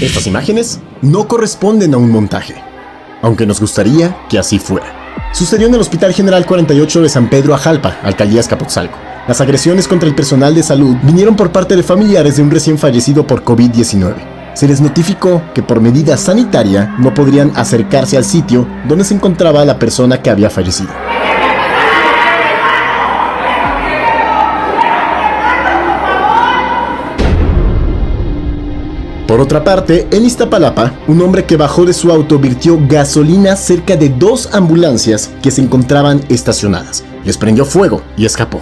Estas imágenes no corresponden a un montaje, aunque nos gustaría que así fuera. Sucedió en el Hospital General 48 de San Pedro Ajalpa, Alcaldía Azcapotzalco. Las agresiones contra el personal de salud vinieron por parte de familiares de un recién fallecido por COVID-19. Se les notificó que por medida sanitaria no podrían acercarse al sitio donde se encontraba la persona que había fallecido. Por otra parte, en Iztapalapa, un hombre que bajó de su auto virtió gasolina cerca de 2 ambulancias que se encontraban estacionadas. Les prendió fuego y escapó.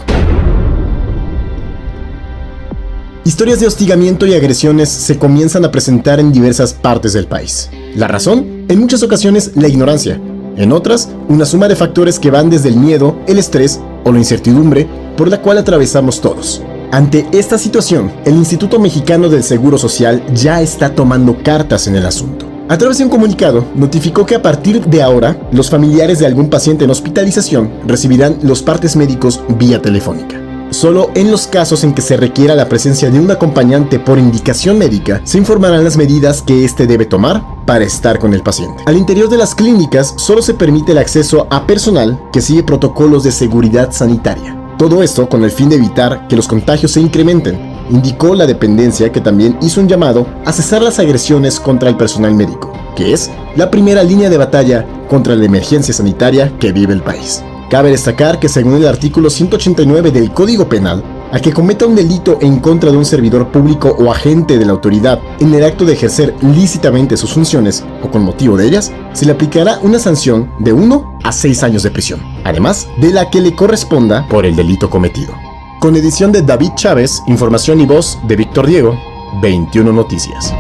Historias de hostigamiento y agresiones se comienzan a presentar en diversas partes del país. ¿La razón? En muchas ocasiones la ignorancia. En otras, una suma de factores que van desde el miedo, el estrés o la incertidumbre por la cual atravesamos todos. Ante esta situación, el Instituto Mexicano del Seguro Social ya está tomando cartas en el asunto. A través de un comunicado, notificó que a partir de ahora, los familiares de algún paciente en hospitalización recibirán los partes médicos vía telefónica. Solo en los casos en que se requiera la presencia de un acompañante por indicación médica, se informarán las medidas que éste debe tomar para estar con el paciente. Al interior de las clínicas, solo se permite el acceso a personal que sigue protocolos de seguridad sanitaria. Todo esto con el fin de evitar que los contagios se incrementen, indicó la dependencia, que también hizo un llamado a cesar las agresiones contra el personal médico, que es la primera línea de batalla contra la emergencia sanitaria que vive el país. Cabe destacar que según el artículo 189 del Código Penal, al que cometa un delito en contra de un servidor público o agente de la autoridad en el acto de ejercer lícitamente sus funciones o con motivo de ellas, se le aplicará una sanción de 1 a 6 años de prisión, además de la que le corresponda por el delito cometido. Con edición de David Chávez, información y voz de Víctor Diego, 21 Noticias.